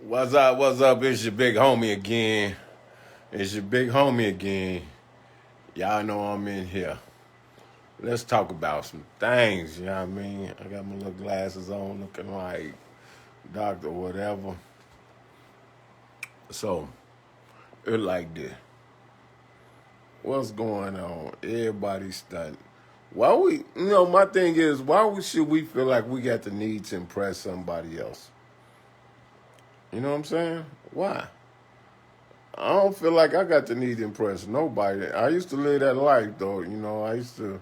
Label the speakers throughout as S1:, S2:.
S1: What's up? What's up? It's your big homie again. It's your big homie again. Y'all know I'm in here. Let's talk about some things. You know what I mean? I got my little glasses on, looking like doctor or whatever. So it's like this. What's going on? Everybody's stunting. Why my thing is, should we feel like we got the need to impress somebody else? You know what I'm saying? Why? I don't feel like I got the need to impress nobody. I used to live that life though. I used to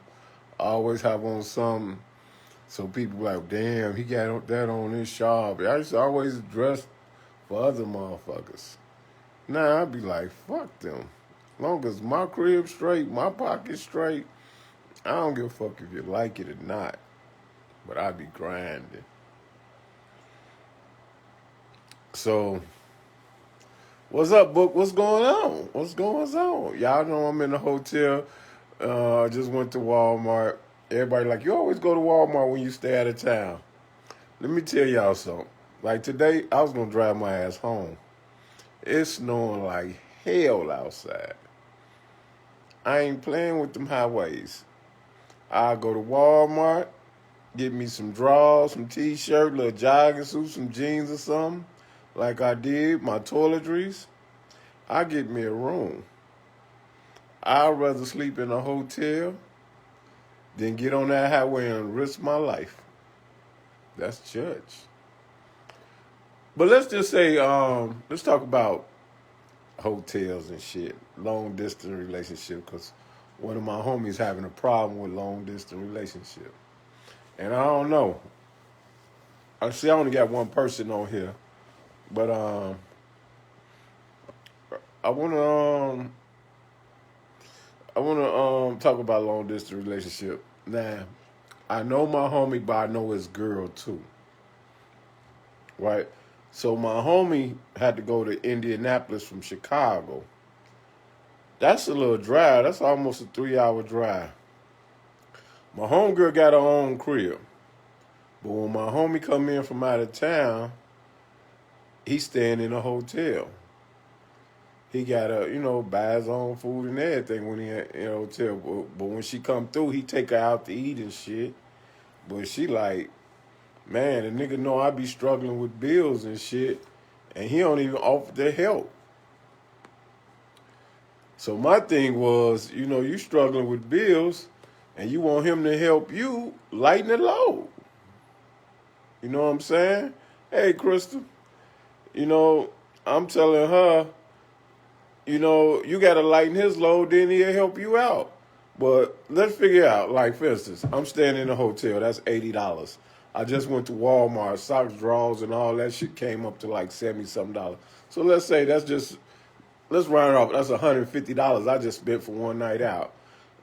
S1: always have on something so people be like, damn, he got that on his shop. I used to always dress for other motherfuckers. Now I'd be like, fuck them. Long as my crib straight, my pocket straight, I don't give a fuck if you like it or not. But I be grinding. So, what's up, Book? What's going on? What's going on? Y'all know I'm in the hotel. I just went to Walmart. Everybody like, you always go to Walmart when you stay out of town. Let me tell y'all something. Like today, I was going to drive my ass home. It's snowing like hell outside. I ain't playing with them highways. I'll go to Walmart, get me some drawers, some t-shirt, little jogging suit, some jeans or something, like I did, my toiletries. I get me a room. I'd rather sleep in a hotel than get on that highway and risk my life. That's church. But let's just say, let's talk about hotels and shit, long distance relationship, because one of my homies having a problem with long distance relationship. And I don't know. I see I only got one person on here, but I wanna talk about long distance relationship. Now, I know my homie, but I know his girl too. Right? So my homie had to go to Indianapolis from Chicago. That's a little drive. That's almost a 3-hour drive. My homegirl got her own crib. But when my homie come in from out of town, he's staying in a hotel. He got to, buy his own food and everything when he in a hotel. But when she come through, he take her out to eat and shit. But she like, man, the nigga know I be struggling with bills and shit, and he don't even offer the help. So my thing was, you struggling with bills, and you want him to help you lighten the load. You know what I'm saying? Hey, Crystal, I'm telling her, you got to lighten his load, then he'll help you out. But let's figure out, like, for instance, I'm staying in a hotel. That's $80. I just went to Walmart. Socks, drawers, and all that shit came up to like 70-something. So let's say let's round it off. That's $150 I just spent for one night out.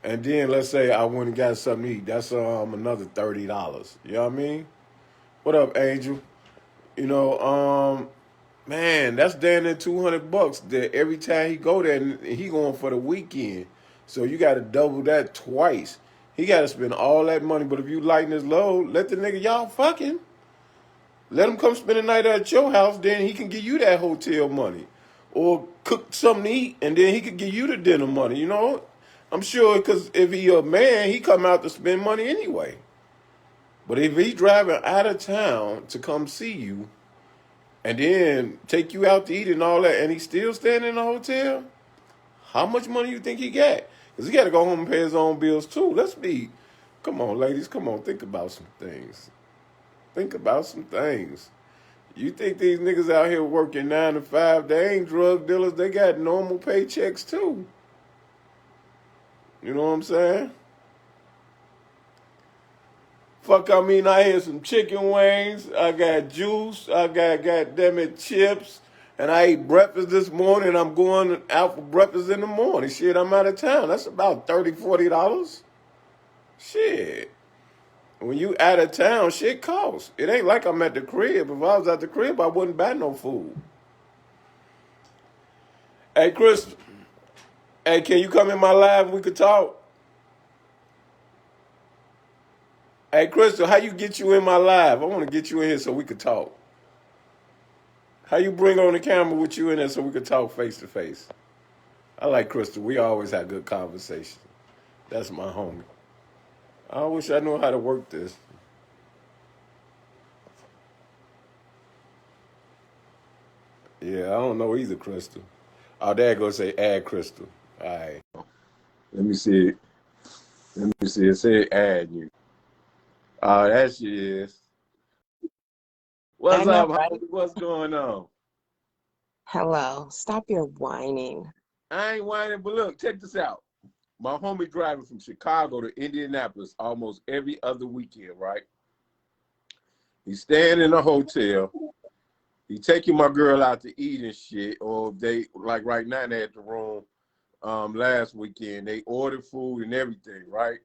S1: And then let's say I went and got something to eat. That's another $30. You know what I mean? What up, Angel? Man, that's down there $200 that every time he go there, and he going for the weekend. So you got to double that twice. He got to spend all that money. But if you lighten his load, let the nigga y'all fucking. Let him come spend the night at your house. Then he can give you that hotel money, or cook something to eat, and then he could give you the dinner money. I'm sure because if he a man, he come out to spend money anyway. But if he driving out of town to come see you, and then take you out to eat and all that, and he's still staying in the hotel, how much money you think he got? Because he got to go home and pay his own bills too. Come on, ladies, come on, think about some things. Think about some things. You think these niggas out here working 9 to 5, they ain't drug dealers, they got normal paychecks too. You know what I'm saying? I had some chicken wings, I got juice, I got goddammit chips, and I ate breakfast this morning. I'm going out for breakfast in the morning. Shit, I'm out of town. That's about $30-$40. Shit. When you out of town, shit costs. It ain't like I'm at the crib. If I was at the crib, I wouldn't buy no food. Hey, Chris. Hey, can you come in my live and we could talk? Hey, Crystal, how you get you in my live? I want to get you in here so we could talk. How you bring on the camera with you in there so we could talk face to face? I like Crystal. We always have good conversation. That's my homie. I wish I knew how to work this. Yeah, I don't know either, Crystal. Oh, there go say add Crystal. All right. Let me see it. Let me see it. Say add you. Oh, that she is.
S2: I
S1: What's
S2: know,
S1: up,
S2: right?
S1: homie? What's going on?
S2: Hello. Stop your whining.
S1: I ain't whining, but look, check this out. My homie driving from Chicago to Indianapolis almost every other weekend, right? He's staying in a hotel. He taking my girl out to eat and shit. Or they like right now they at the room last weekend. They ordered food and everything, right?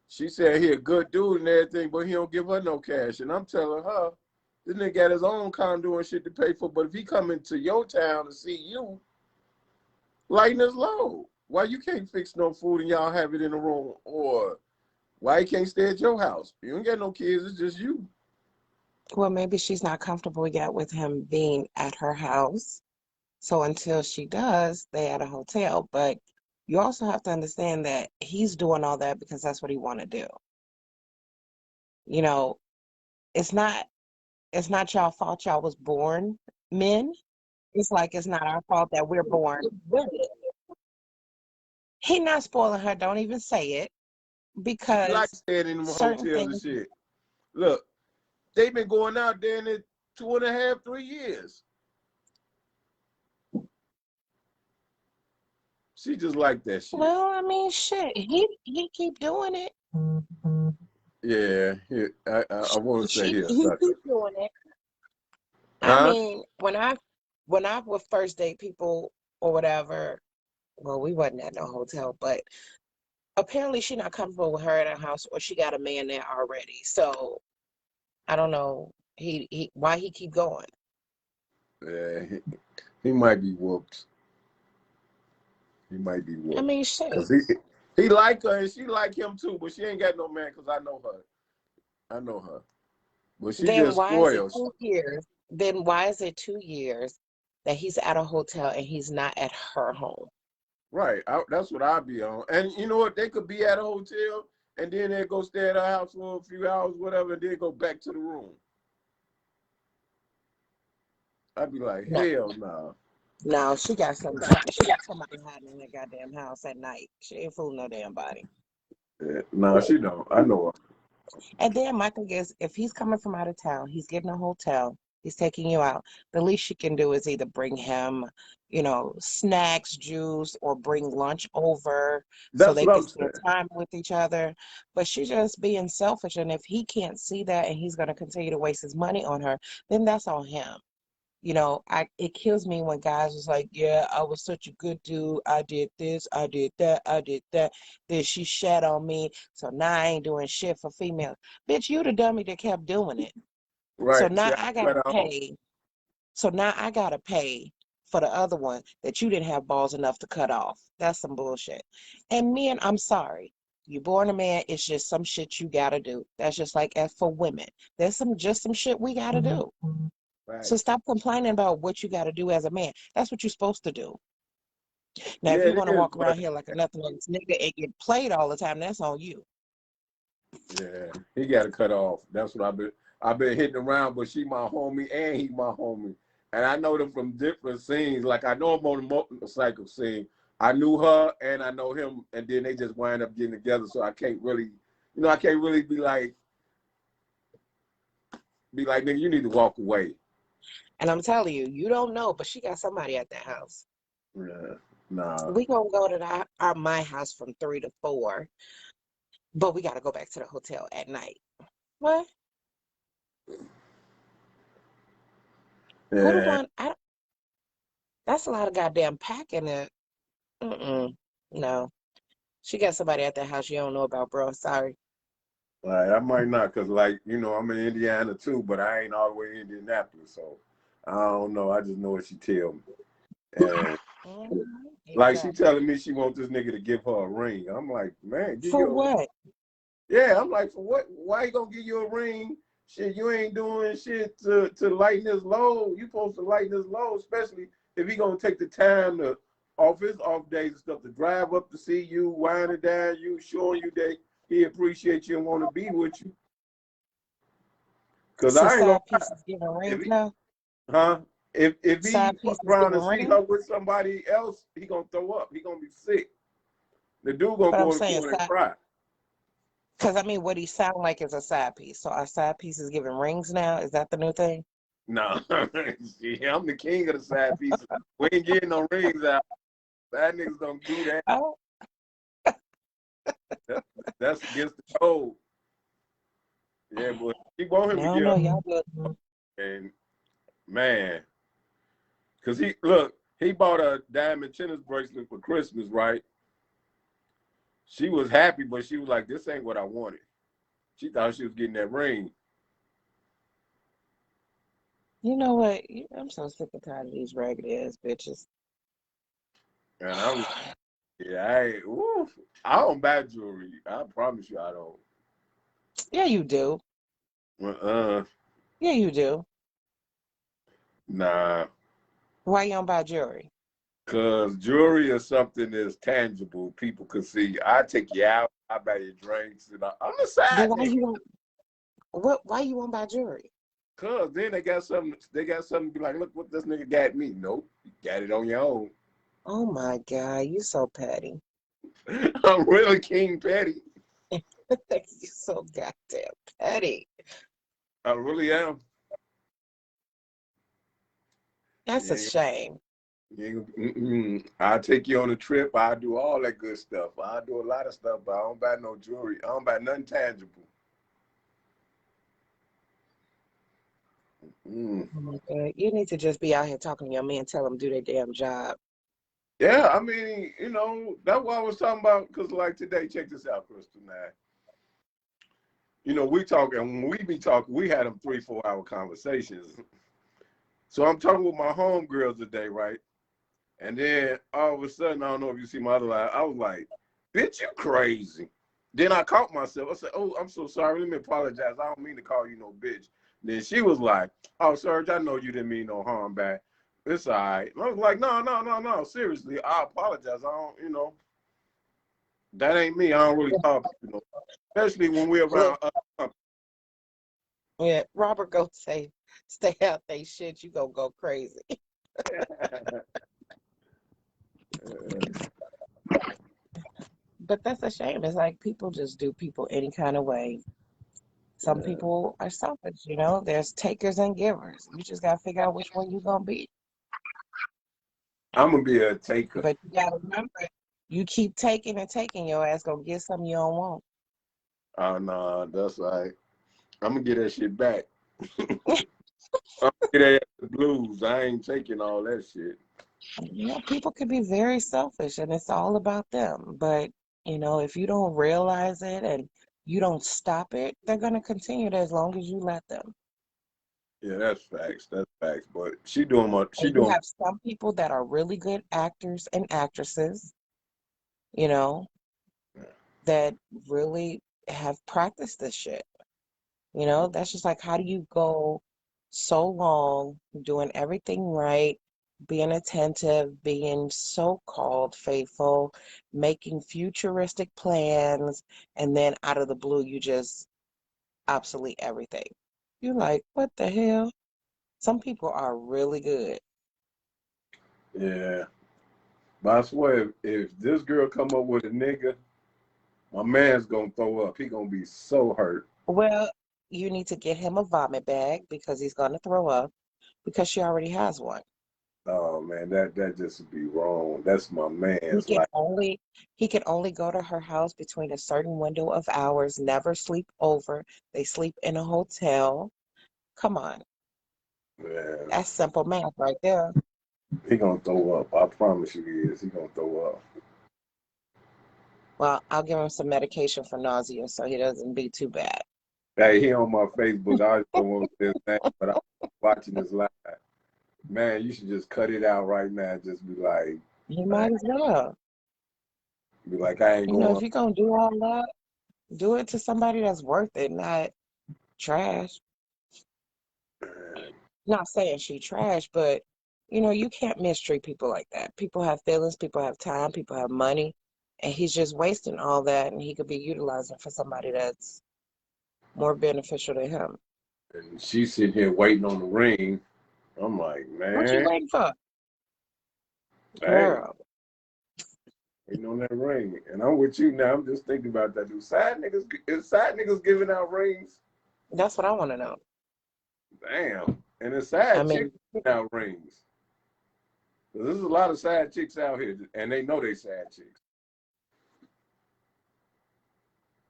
S1: She said he a good dude and everything, but he don't give her no cash. And I'm telling her, this nigga got his own condo and shit to pay for. But if he come into your town to see you, lighten his load. Why you can't fix no food and y'all have it in the room? Or why he can't stay at your house? You ain't got no kids, it's just you.
S2: Well, maybe she's not comfortable yet with him being at her house. So until she does, they at a hotel. But you also have to understand that he's doing all that because that's what he want to do. You know, it's not it's not y'all fault y'all was born men. It's like it's not our fault that we're born women. He not spoiling her, don't even say it,
S1: She like
S2: because
S1: staying in them
S2: certain
S1: hotels and
S2: things.
S1: shit. Look, they been going out there in it 2.5, 3 years. She just like that shit.
S2: Well, I mean, shit, he keep doing it.
S1: Yeah, I want to say
S2: She
S1: he a
S2: he
S1: sucker.
S2: keep doing it. I
S1: Huh?
S2: mean, when I would first date people or whatever, well, we wasn't at no hotel, but apparently she not comfortable with her at her house, or she got a man there already. So I don't know he why he keep going.
S1: Yeah, he might be whooped. He might be
S2: I
S1: whooped.
S2: mean, shit.
S1: Cause he like her and she like him too, but she ain't got no man cause I know her. I know her. But she
S2: Then
S1: just
S2: why is it
S1: spoiled.
S2: 2 years? Then why is it 2 years that he's at a hotel and he's not at her home?
S1: Right. That's what I'd be on. And you know what? They could be at a hotel and then they go stay at her house for a few hours, whatever, and then go back to the room. I'd be like,
S2: No,
S1: hell no.
S2: no, she got somebody hiding in that goddamn house at night. She ain't fooling no damn body.
S1: No, she don't. I know her.
S2: And then my thing is, if he's coming from out of town, he's getting a hotel, he's taking you out. The least she can do is either bring him, snacks, juice, or bring lunch over so
S1: That's
S2: they
S1: what
S2: can
S1: I'm
S2: spend
S1: saying.
S2: time with each other. But she's just being selfish. And if he can't see that and he's going to continue to waste his money on her, then that's on him. It kills me when guys was like, yeah, I was such a good dude. I did this, I did that, I did that. Then she shat on me. So now I ain't doing shit for females. Bitch, you the dummy that kept doing it. So
S1: Right. See,
S2: now
S1: I
S2: I
S1: cut
S2: gotta
S1: off.
S2: pay. So now I gotta pay for the other one that you didn't have balls enough to cut off. That's some bullshit. And men, I'm sorry. You born a man, it's just some shit you gotta do. That's just like as for women. There's some shit we gotta do. So
S1: Right.
S2: stop complaining about what you got to do as a man. That's what you're supposed to do. Now, if
S1: Yeah,
S2: you
S1: it
S2: want to
S1: is,
S2: walk
S1: but
S2: around here like a nothing nigga and get played all the time, that's on you.
S1: yeah, he got to cut off. That's what I've been hitting around, but she my homie and he my homie. And I know them from different scenes. Like I know him on the motorcycle scene. I knew her and I know him, and then they just wind up getting together. So I can't really, I can't really be like, nigga, you need to walk away.
S2: And I'm telling you, you don't know, but she got somebody at that house.
S1: Yeah, nah.
S2: We gonna go to my house from 3 to 4, but we gotta go back to the hotel at night. What? Who the
S1: Yeah,
S2: one? That's a lot of goddamn packing. No, she got somebody at that house you don't know about, bro. Sorry.
S1: like I might not, cause like I'm in Indiana too, but I ain't all the way in Indianapolis, so I don't know. I just know what she tell me. And like she
S2: Exactly.
S1: telling me she want this nigga to give her a ring. I'm like, man, give
S2: For
S1: you a ring.
S2: what?
S1: Yeah, I'm like, for what? Why you gonna give you a ring Shit, you ain't doing shit to lighten his load. You supposed to lighten his load, especially if he gonna take the time to off his off days and stuff to drive up to see you, winding down you, showing you that he appreciates you and want to be with you. Cause
S2: So
S1: I ain't gonna
S2: side pieces giving
S1: if
S2: rings
S1: he,
S2: now?
S1: huh? If he
S2: Side
S1: fuck
S2: pieces
S1: around
S2: giving
S1: and see
S2: rings?
S1: her with somebody else, he gonna throw up. He gonna be sick. The dude gonna
S2: But I'm
S1: go in the
S2: saying
S1: corner and
S2: side,
S1: cry.
S2: because I mean, what he sound like is a side piece. So our side pieces giving rings now? Is that the new thing?
S1: No, see, I'm the king of the side pieces. We ain't getting no rings out. That niggas don't do that.
S2: Oh,
S1: That- That's against the code. Yeah, but he want
S2: I
S1: him to
S2: don't
S1: get
S2: know.
S1: up.
S2: Y'all do.
S1: And man, cause he bought a diamond tennis bracelet for Christmas, right? She was happy, but she was like, "This ain't what I wanted." She thought she was getting that ring.
S2: You know what? I'm so sick and tired of these ragged ass bitches.
S1: And I was, yeah, I don't buy jewelry. I promise you, I don't.
S2: Yeah, you do.
S1: Uh,
S2: Yeah, you do.
S1: nah,
S2: Why you don't buy jewelry?
S1: cause jewelry is something that's tangible. People can see. I take you out. I buy you drinks, and I'm a
S2: But
S1: side
S2: why
S1: nigga.
S2: you don't? What? Why you won't buy jewelry?
S1: Cause then they got something. They got something to be like, look what this nigga got me. Nope, you got it on your own.
S2: Oh my God, you so petty.
S1: I'm really King Petty.
S2: You so goddamn petty.
S1: I really am.
S2: That's
S1: You
S2: a
S1: ain't,
S2: shame.
S1: I'll take you on a trip. I'll do all that good stuff. I'll do a lot of stuff, but I don't buy no jewelry. I don't buy nothing tangible. Mm.
S2: Oh my God, you need to just be out here talking to your man, tell them do their damn job.
S1: Yeah, I mean, that's what I was talking about. Cause like today, check this out, Crystal. Now, we talk, and when we be talking, we had them 3-4 hour conversations. So I'm talking with my homegirls today, right? And then all of a sudden, I don't know if you see my other line, I was like, bitch, you crazy. Then I caught myself. I said, oh, I'm so sorry. Let me apologize. I don't mean to call you no bitch. Then she was like, oh, Serge, I know you didn't mean no harm back. It's all right. And I was like, no, no, no, no. Seriously, I apologize. I don't, that ain't me. I don't really talk, especially when we're
S2: Look,
S1: around other companies.
S2: yeah, Robert go say, stay out they shit, you gonna go crazy. But that's a shame. It's like people just do people any kind of way. Some people are selfish, There's takers and givers. You just gotta figure out which one you gonna be.
S1: I'm going to be a taker.
S2: But you gotta remember, you keep taking and taking, your ass gonna get something you don't want.
S1: Oh, no, that's right. I'm going to get that shit back. I'm gonna get the blues. I ain't taking all that shit.
S2: People can be very selfish and it's all about them. But, if you don't realize it and you don't stop it, they're gonna continue to as long as you let them.
S1: Yeah, that's facts. That's facts. But she doing what she
S2: And you
S1: doing.
S2: have some people that are really good actors and actresses, you know, that really have practiced this shit. That's just like, how do you go so long doing everything right, being attentive, being so-called faithful, making futuristic plans, and then out of the blue, you just obsolete everything. You're like, what the hell? Some people are really good.
S1: Yeah, but I swear, if this girl come up with a nigga, my man's gonna throw up. He gonna be so hurt.
S2: Well, you need to get him a vomit bag because he's going to throw up because she already has one.
S1: Oh man, that just would be wrong. That's my
S2: He
S1: man's
S2: can
S1: like.
S2: only he can only go to her house between a certain window of hours, never sleep over. They sleep in a hotel. Come on.
S1: Man,
S2: That's simple math right there.
S1: he gonna throw up. I promise you, he is. He gonna throw up.
S2: Well, I'll give him some medication for nausea so he doesn't be too bad.
S1: Hey, he on my Facebook. I don't want his name, but I'm watching this live. Man, you should just cut it out right now. Just
S2: He might as well.
S1: be like, I ain't going.
S2: If you're gonna do all that, do it to somebody that's worth it, not trash. Not saying she trash, but you can't mistreat people like that. People have feelings, people have time, people have money, and he's just wasting all that, and he could be utilizing for somebody that's more beneficial to him.
S1: And she's sitting here waiting on the ring. I'm like,
S2: What you
S1: man,
S2: waiting for,
S1: hey,
S2: girl?
S1: waiting on that ring. And I'm with you now. I'm just thinking about that. Is side niggas giving out rings?
S2: That's what I want to know.
S1: Damn. And it's
S2: I
S1: side chicks
S2: mean,
S1: giving out rings. There's a lot of side chicks out here, and they know they side chicks.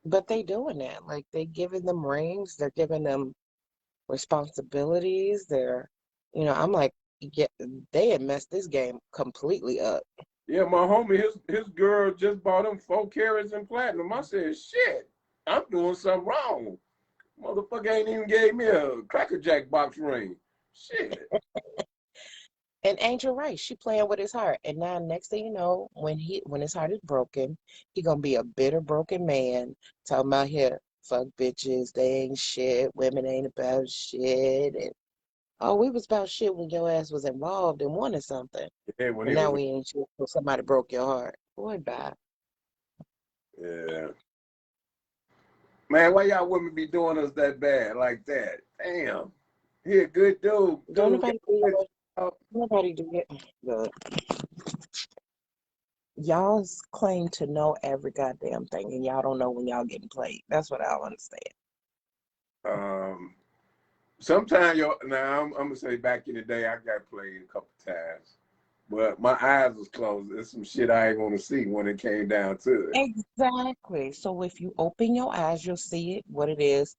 S2: but they doing that. Like they giving them rings, they're giving them responsibilities. I'm like, yeah, they had messed this game completely up.
S1: Yeah, my homie, his girl just bought him 4 carats in platinum. I said, shit, I'm doing something wrong. Motherfucker ain't even gave me a Cracker Jack box ring. Shit.
S2: And Angel right, she playing with his heart. And now next thing you know, when his heart is broken, he gonna be a bitter broken man talking about here, fuck bitches, they ain't shit, women ain't about shit. And oh, we was about shit when your ass was involved and wanted something.
S1: Yeah, when
S2: And
S1: he
S2: now
S1: was,
S2: we ain't shit because somebody broke your heart. Boy, bye.
S1: yeah. Man, why y'all women be doing us that bad like that? Damn. He a good dude.
S2: Don't
S1: Dude got
S2: nobody do
S1: a good
S2: it.
S1: job.
S2: Nobody do it. Good. Y'all claim to know every goddamn thing and y'all don't know when y'all getting played. That's what I don't understand.
S1: Um, Sometimes now I'm gonna say back in the day I got played a couple times, but my eyes was closed. There's some shit I ain't gonna see when it came down to it.
S2: Exactly. So if you open your eyes, you'll see it what it is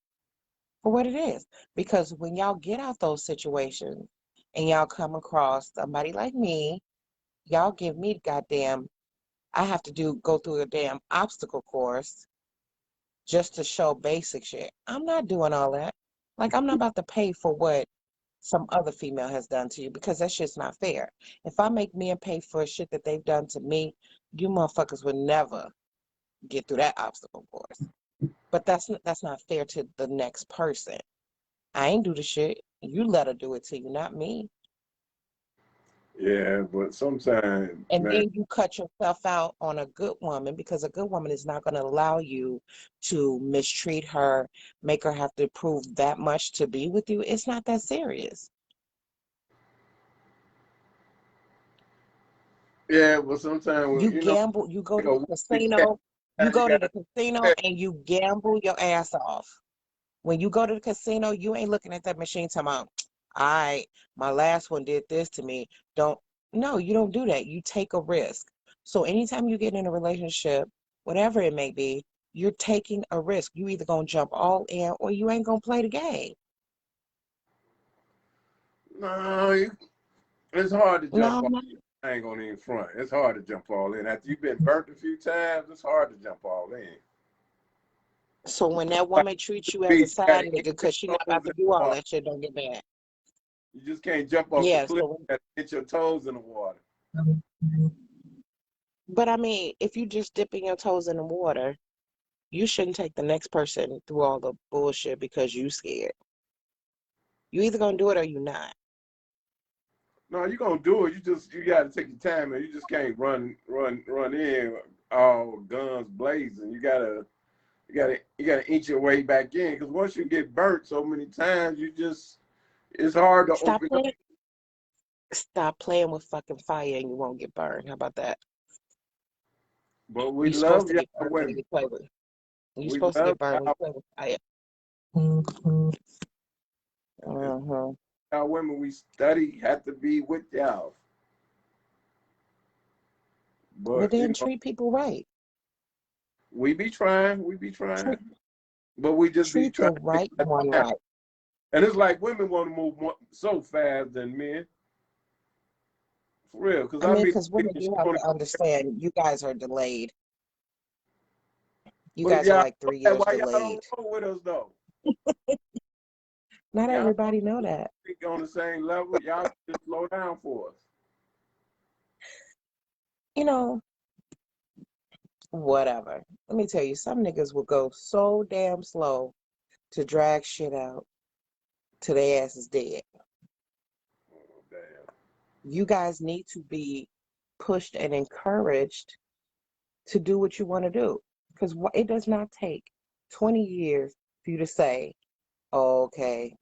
S2: for what it is. Because when y'all get out those situations and y'all come across somebody like me, y'all give me goddamn, I have to go through a damn obstacle course just to show basic shit. I'm not doing all that. Like I'm not about to pay for what some other female has done to you because that shit's not fair. If I make men pay for shit that they've done to me, you motherfuckers would never get through that obstacle course. But that's not fair to the next person. I ain't do the shit. You let her do it to you, not me.
S1: Yeah, but sometimes,
S2: And
S1: man,
S2: then you cut yourself out on a good woman because a good woman is not going to allow you to mistreat her, make her have to prove that much to be with you. It's not that serious.
S1: yeah, but sometimes
S2: You
S1: you know,
S2: gamble, you go
S1: like
S2: to the
S1: a wicked cat,
S2: casino, you
S1: you
S2: go to
S1: gotta.
S2: the casino and you gamble your ass off. When you go to the casino, you ain't looking at that machine talking about, all right, my last one did this to me. Don't, no, you don't do that. You take a risk. So anytime you get in a relationship, whatever it may be, you're taking a risk. You either gonna jump all in or you ain't gonna play the game.
S1: No, it's hard to jump
S2: No,
S1: all.
S2: no.
S1: I ain't gonna even front. It's hard to jump all in. After you've been burnt a few times, it's hard to jump all in.
S2: So when that
S1: Like
S2: woman treats you as a
S1: beach, you
S2: side
S1: gotta
S2: nigga
S1: hit your
S2: because she not
S1: toes
S2: about
S1: in
S2: to
S1: the
S2: do all
S1: water.
S2: that shit, don't get mad.
S1: You just can't jump off the
S2: Yeah,
S1: cliff.
S2: so
S1: You gotta hit your toes in the water.
S2: but I mean, if you just dipping your toes in the water, you shouldn't take the next person through all the bullshit because you scared. You either gonna do it or you not.
S1: No, you're gonna do it. You gotta take your time, and you just can't run in all guns blazing. You gotta inch your way back in because once you get burnt so many times, it's hard to
S2: Stop
S1: open up.
S2: playing. Stop playing with fucking fire and you won't get burned. How about that?
S1: But we
S2: You're supposed
S1: love
S2: to
S1: y'all
S2: get burned when
S1: women.
S2: you play with. You're
S1: We
S2: supposed to
S1: love
S2: get burned when you
S1: y'all,
S2: play with fire. Mm-hmm. Uh-huh.
S1: y'all women. We study have to be with y'all.
S2: But
S1: But
S2: then treat people right.
S1: we be trying,
S2: Treat,
S1: but we just be
S2: treat the
S1: trying to figure
S2: right
S1: it
S2: one
S1: out.
S2: right.
S1: And it's like women want to move so fast than men, for real. Because
S2: I
S1: I
S2: mean,
S1: mean,
S2: because women, you have to understand, you guys are delayed. You
S1: but
S2: guys are
S1: y'all,
S2: like 3 years
S1: why y'all
S2: delayed.
S1: don't roll with us though?
S2: Not
S1: Y'all
S2: everybody know that.
S1: think on the same level. Y'all just slow down for us.
S2: You know, whatever. Let me tell you, some niggas will go so damn slow to drag shit out till their ass is dead. you guys need to be pushed and encouraged to do what you want to do. Because it does not take 20 years for you to say, oh, okay,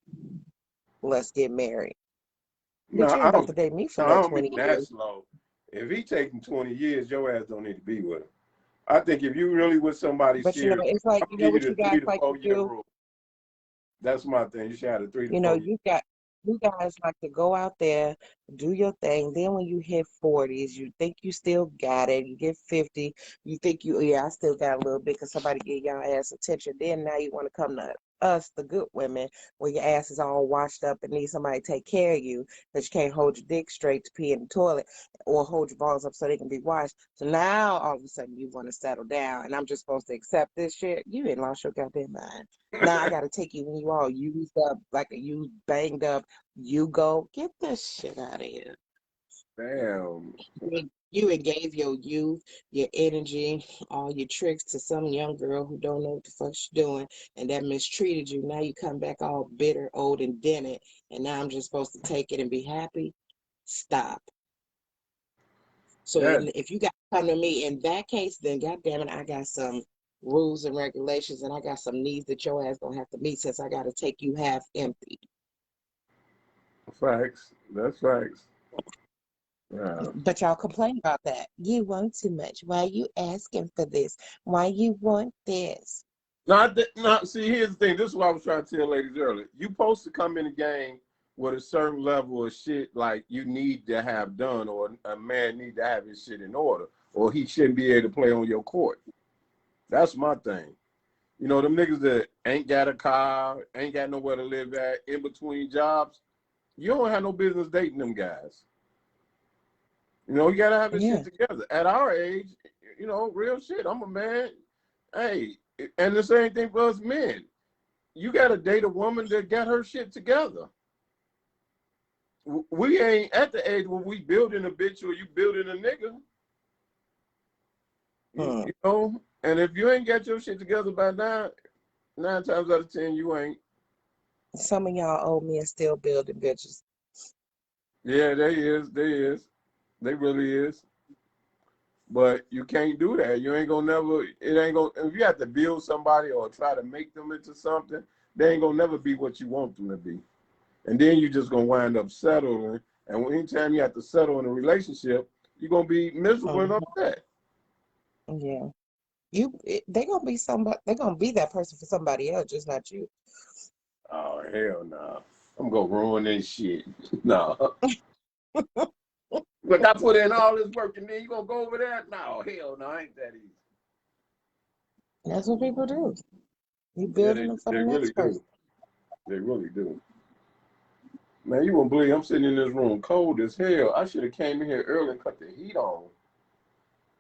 S2: let's get married. Bitch,
S1: No,
S2: you ain't about to date me for
S1: I
S2: no
S1: don't
S2: 20
S1: mean that
S2: years.
S1: slow. If he taking 20 years, your ass don't need to be with him. I think if you really with somebody
S2: But you know,
S1: serious,
S2: it's like,
S1: I'll
S2: you know
S1: give you
S2: what
S1: the
S2: you guys
S1: 3 to
S2: like to
S1: 4 year
S2: do?
S1: rule. That's my thing. You should have a 3 to
S2: You know,
S1: 4 year.
S2: you guys like to go out there, do your thing. Then when you hit 40s, you think you still got it. You get 50, you think I still got a little bit because somebody gave y'all ass attention. Then now you want to come to us, the good women, where your ass is all washed up and need somebody to take care of you because you can't hold your dick straight to pee in the toilet or hold your balls up so they can be washed. So now all of a sudden you want to settle down and I'm just supposed to accept this shit. You ain't lost your goddamn mind. Now I gotta take you when you all used up, like a used, banged up. You go get this shit out of here.
S1: Damn.
S2: You and gave your youth, your energy, all your tricks to some young girl who don't know what the fuck she's doing, and that mistreated you. Now you come back all bitter, old, and dented, and now I'm just supposed to take it and be happy. Stop. So
S1: Yeah,
S2: if you got to come to me in that case, then goddamn it, I got some rules and regulations, and I got some needs that your ass gonna have to meet since I got to take you half empty.
S1: facts. That's facts. Yeah.
S2: But y'all complain about that. You want too much. Why you asking for this? Why you want this?
S1: See, here's the thing. This is what I was trying to tell ladies earlier. You supposed to come in the game with a certain level of shit like you need to have done, or a man need to have his shit in order, or he shouldn't be able to play on your court. That's my thing. You know, them niggas that ain't got a car, ain't got nowhere to live at, in between jobs, you don't have no business dating them guys. You know, you gotta have this
S2: Yeah.
S1: shit together. At our age, you know, real shit. I'm a man. Hey, and the same thing for us men. You gotta date a woman that got her shit together. We ain't at the age where we building a bitch or you building a nigga.
S2: Hmm.
S1: You know, and if you ain't got your shit together by now, 9 times out of 10, you ain't.
S2: Some of y'all old men still building bitches.
S1: Yeah, they really is. But you can't do that. You ain't gonna never. It ain't gonna. If you have to build somebody or try to make them into something, they ain't gonna never be what you want them to be. And then you just gonna wind up settling. And anytime you have to settle in a relationship, you're gonna be miserable and
S2: Mhm.
S1: upset.
S2: Yeah. They gonna be somebody. They gonna be that person for somebody else, just not you.
S1: Oh hell no! Nah. I'm gonna ruin this shit. No. Look, I put in all this work, and then you gonna go over there? No, hell no, ain't that easy.
S2: That's what people do. You
S1: Yeah,
S2: building them for
S1: they
S2: the
S1: really
S2: next
S1: do.
S2: person.
S1: They really do. Man, you won't believe I'm sitting in this room cold as hell. I should have came in here early and cut the heat on.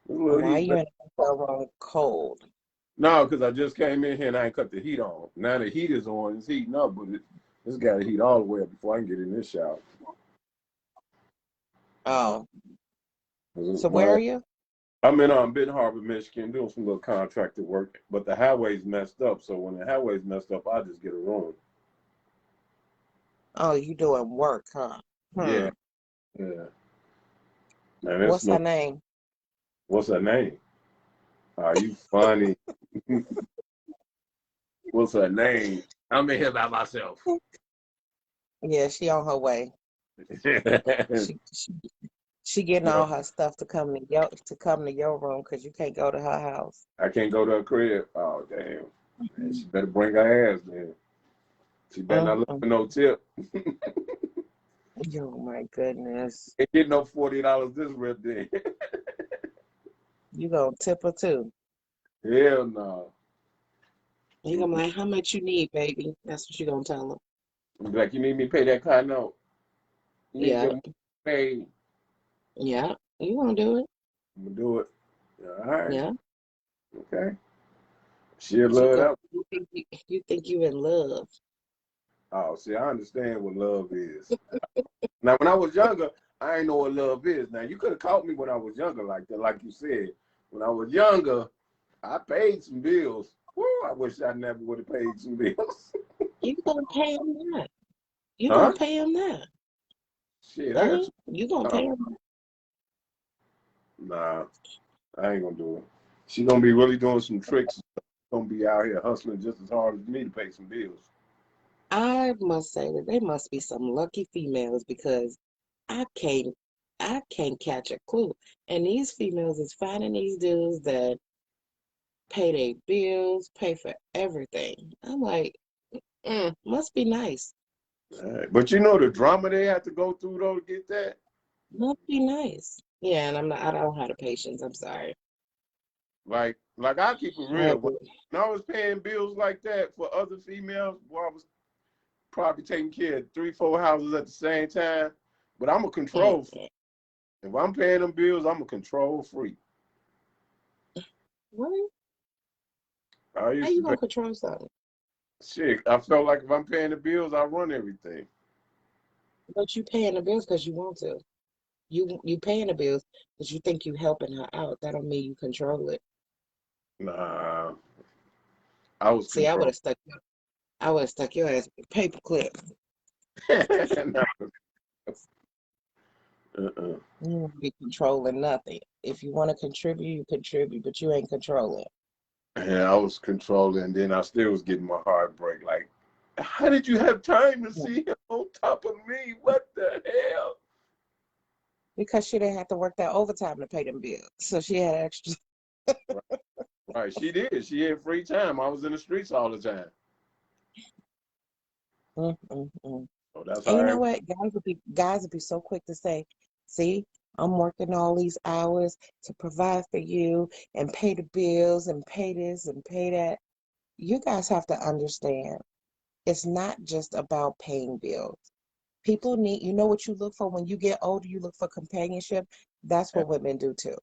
S1: This little
S2: Why
S1: heat.
S2: you in a hotel room cold?
S1: No, because I just came in here and I ain't cut the heat on. Now the heat is on. It's heating up, but it's got to heat all the way up before I can get in this shower.
S2: Oh, so where
S1: My,
S2: are you?
S1: I'm in Benton Harbor, Michigan, doing some little contractor work, but the highway's messed up. So when the highway's messed up, I just get a room.
S2: Oh, you doing work, huh?
S1: Yeah,
S2: Hmm.
S1: yeah. And it's
S2: What's
S1: no.
S2: her name?
S1: What's her name? Are you funny? What's her name? I'm in here by myself.
S2: Yeah, she on her way. She she, she getting
S1: No,
S2: all her stuff to come to your room because you can't go to her house.
S1: I can't go to her crib. Oh damn! Man, she better bring her ass then. She better not look
S2: Mm-mm.
S1: for no tip.
S2: Oh my goodness.
S1: Ain't get no $40 this rip then.
S2: You gonna tip her too.
S1: Hell no.
S2: You gonna be like, how much you need, baby? That's what you gonna tell her.
S1: Like you need me to pay that car note. You need
S2: Yeah,
S1: your money paid.
S2: yeah. You gonna do it.
S1: I'm gonna do it. All right.
S2: Yeah.
S1: Okay. She'll
S2: You
S1: love
S2: go
S1: that.
S2: you think you in love.
S1: Oh, see, I understand what love is. Now, when I was younger, I ain't know what love is. Now, you could have caught me when I was younger like that, like you said. When I was younger, I paid some bills. Woo, I wish I never would have paid some bills.
S2: You gonna pay him that. You gonna
S1: Huh?
S2: pay him that.
S1: Shit, I got two.
S2: You gonna pay her.
S1: Nah, I ain't gonna do it. She gonna be really doing some tricks. Gonna be out here hustling just as hard as me to pay some bills.
S2: I must say that they must be some lucky females because I can't I can't catch a clue. And these females is finding these dudes that pay their bills, pay for everything. I'm like, must be nice.
S1: But you know the drama they have to go through though to get that.
S2: Must be nice. Yeah, and I don't have the patience. I'm sorry.
S1: Like I keep it
S2: I
S1: real. When
S2: agree.
S1: I was paying bills like that for other females, boy, I was probably taking care of 3, 4 houses at the same time. But I'm a control freak.
S2: Mm-mm.
S1: If I'm paying them bills, I'm a control freak.
S2: What?
S1: I
S2: How
S1: used
S2: you
S1: to pay
S2: gonna control something?
S1: shit. I felt like if I'm paying the bills, I run everything.
S2: But you paying the bills because you want to. You paying the bills because you think you helping her out. That don't mean you control it.
S1: Nah, I was
S2: See,
S1: control.
S2: I would have stuck your ass with paper clip.
S1: Nah, uh-uh.
S2: You won't be controlling nothing. If you want to contribute, you contribute, but you ain't controlling.
S1: And I was controlling, and then I still was getting my heart break. Like, how did you have time to see him on top of me? What the hell?
S2: Because she didn't have to work that overtime to pay them bills. So she had extra.
S1: Right, right. She did. She had free time. I was in the streets all the time.
S2: Mm, mm, mm.
S1: So that's
S2: And
S1: how
S2: you
S1: I.
S2: know what? Guys would be so quick to say, see, I'm working all these hours to provide for you and pay the bills and pay this and pay that. You guys have to understand, it's not just about paying bills. People need, you know what you look for when you get older, you look for companionship. That's what women do too.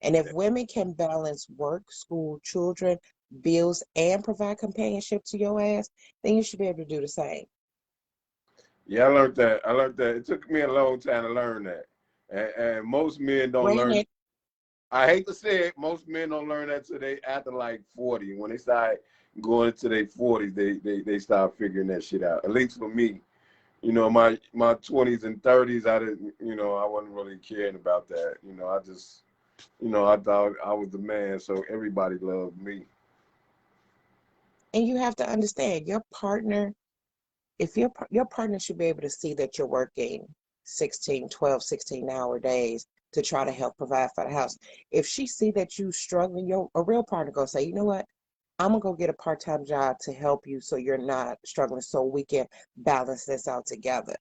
S2: And if women can balance work, school, children, bills, and provide companionship to your ass, then you should be able to do the same.
S1: Yeah, I learned that. I learned that. It took me a long time to learn that. And most men don't learn.
S2: Granted,
S1: I hate to say it, most men don't learn that till they after like 40. When they start going into their 40s, they start figuring that shit out. At least for me, my 20s and 30s, I didn't, I wasn't really caring about that. I just, I thought I was the man, so everybody loved me.
S2: and you have to understand your partner, if your partner should be able to see that you're working 16, 12, 16-hour days to try to help provide for the house. If she see that you struggling, a real partner gonna say, you know what? I'm gonna go get a part-time job to help you so you're not struggling so we can balance this out together.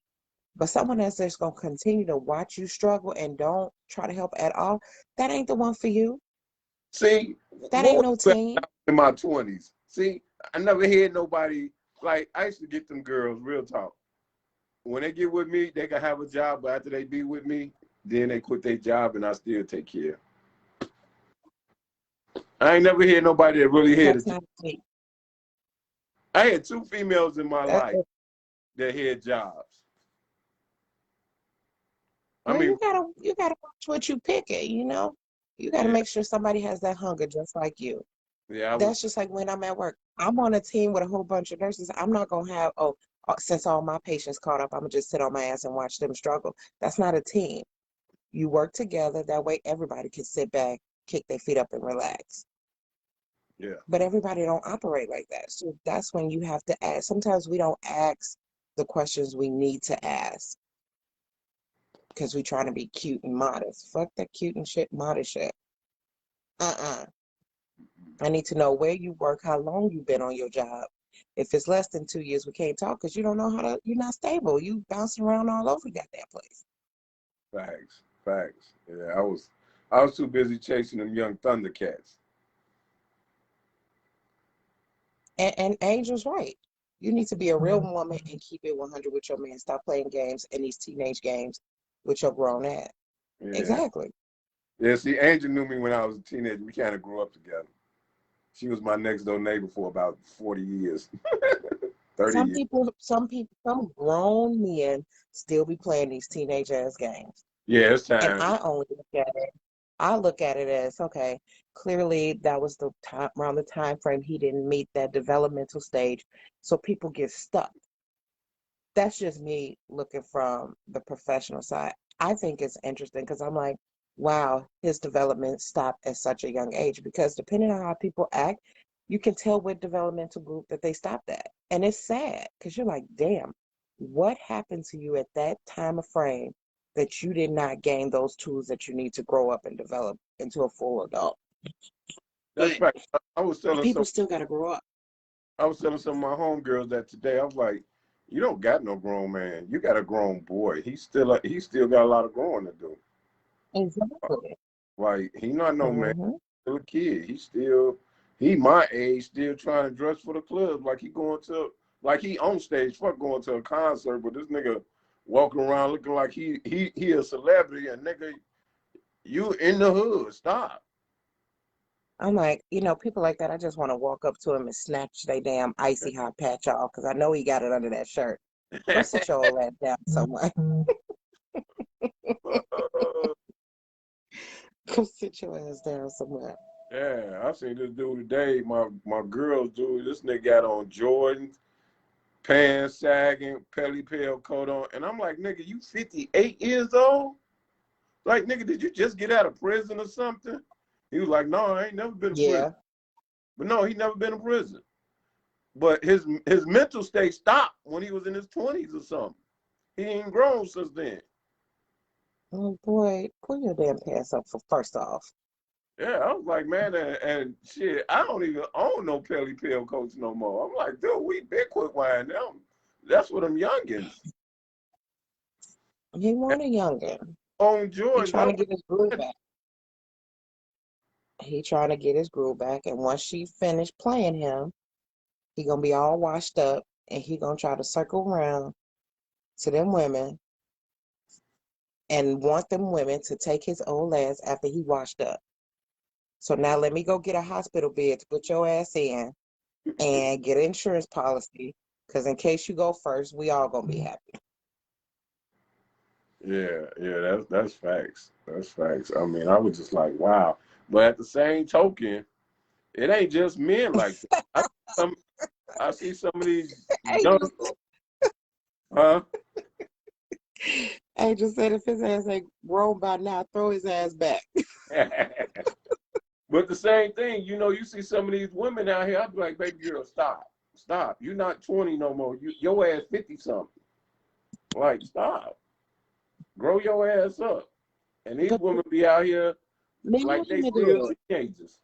S2: But someone that's just gonna continue to watch you struggle and don't try to help at all, that ain't the one for you.
S1: See,
S2: That
S1: what
S2: ain't
S1: was
S2: no
S1: that
S2: team.
S1: in my 20s? See, I never heard nobody, like, I used to get them girls, real talk. When they get with me, they can have a job, but after they be with me, then they quit their job and I still take care. I ain't never heard nobody that really had a
S2: That's
S1: job.
S2: not a team.
S1: I had two females in my
S2: That,
S1: life that had jobs. I
S2: well,
S1: mean,
S2: you gotta watch what you pick it, you know? You gotta
S1: yeah,
S2: make sure somebody has that hunger just like you.
S1: yeah, I was,
S2: That's just like when I'm at work. I'm on a team with a whole bunch of nurses. I'm not gonna have, since all my patients caught up, I'm gonna just sit on my ass and watch them struggle. That's not a team. You work together. That way everybody can sit back, kick their feet up and relax.
S1: yeah,
S2: But everybody don't operate like that. So that's when you have to ask. Sometimes we don't ask the questions we need to ask because we're trying to be cute and modest. Fuck that cute and shit, modest shit. Uh-uh. I need to know where you work, how long you've been on your job. If it's less than 2 years, we can't talk because you don't know you're not stable. You bouncing around all over that place.
S1: facts, facts. Yeah, I was too busy chasing them young Thundercats.
S2: And Angel's right. You need to be a real woman and keep it 100 with your man. Stop playing games and these teenage games with your grown ass.
S1: Yeah,
S2: Exactly.
S1: yeah. See, Angel knew me when I was a teenager. We kind of grew up together. She was my next door neighbor for about 40 years, 30 years.
S2: Some grown men still be playing these teenage ass games.
S1: Yeah, it's
S2: And
S1: time.
S2: I look at it as, okay, clearly that was the time around the time frame he didn't meet that developmental stage. So people get stuck. that's just me looking from the professional side. I think it's interesting because I'm like, wow, his development stopped at such a young age because depending on how people act, you can tell what developmental group that they stopped at. And it's sad because you're like, damn, what happened to you at that time of frame that you did not gain those tools that you need to grow up and develop into a full adult?
S1: That's
S2: But
S1: right. I was telling
S2: people
S1: some
S2: still got to grow up.
S1: I was telling some of my homegirls that today. I was like, you don't got no grown man. You got a grown boy. He still got a lot of growing to do.
S2: Exactly.
S1: Like he not no man,
S2: Hmm.
S1: still a kid. He my age, still trying to dress for the club. Like he on stage, fuck going to a concert, but this nigga walking around looking like he a celebrity and nigga, you in the hood. Stop.
S2: I'm like, people like that, I just want to walk up to him and snatch their damn icy hot patch off because I know he got it under that shirt. Go sit your old ass down somewhere. Go sit your ass down somewhere.
S1: Yeah, I seen this dude today. My girls dude, this nigga got on Jordans, pants sagging, pelly pale coat on, and I'm like, nigga, you 58 years old? Like, nigga, did you just get out of prison or something? He was like, no, I ain't never been to prison.
S2: Yeah.
S1: But no, he never been to prison. But his mental state stopped when he was in his 20s or something. He ain't grown since then.
S2: Oh boy, pull your damn pants up for first off.
S1: Yeah, I was like, man, and shit, I don't even own no pelly pale coats no more. I'm like, dude, we been quick wine now. That's what them youngins
S2: He want a youngin.
S1: own
S2: He
S1: Jordans.
S2: trying to get his groove back. He trying to get his groove back. And once she finished playing him, he gonna be all washed up and he gonna try to circle around to them women and want them women to take his old ass after he washed up. So now let me go get a hospital bed to put your ass in and get an insurance policy. Because in case you go first, we all gonna be happy.
S1: Yeah, that's facts. That's facts. I mean, I was just like, wow. But at the same token, it ain't just men like that. Some, I see some of these young,
S2: Angel,
S1: huh?
S2: Angel said if his ass ain't grown by now, throw his ass back.
S1: But the same thing, you see some of these women out here. I'd be like, baby girl, stop. You're not 20 no more. Your ass 50 something. Like, stop. Grow your ass up. And these
S2: But
S1: women be out here
S2: men and
S1: like they
S2: women
S1: still
S2: do it.
S1: teenagers.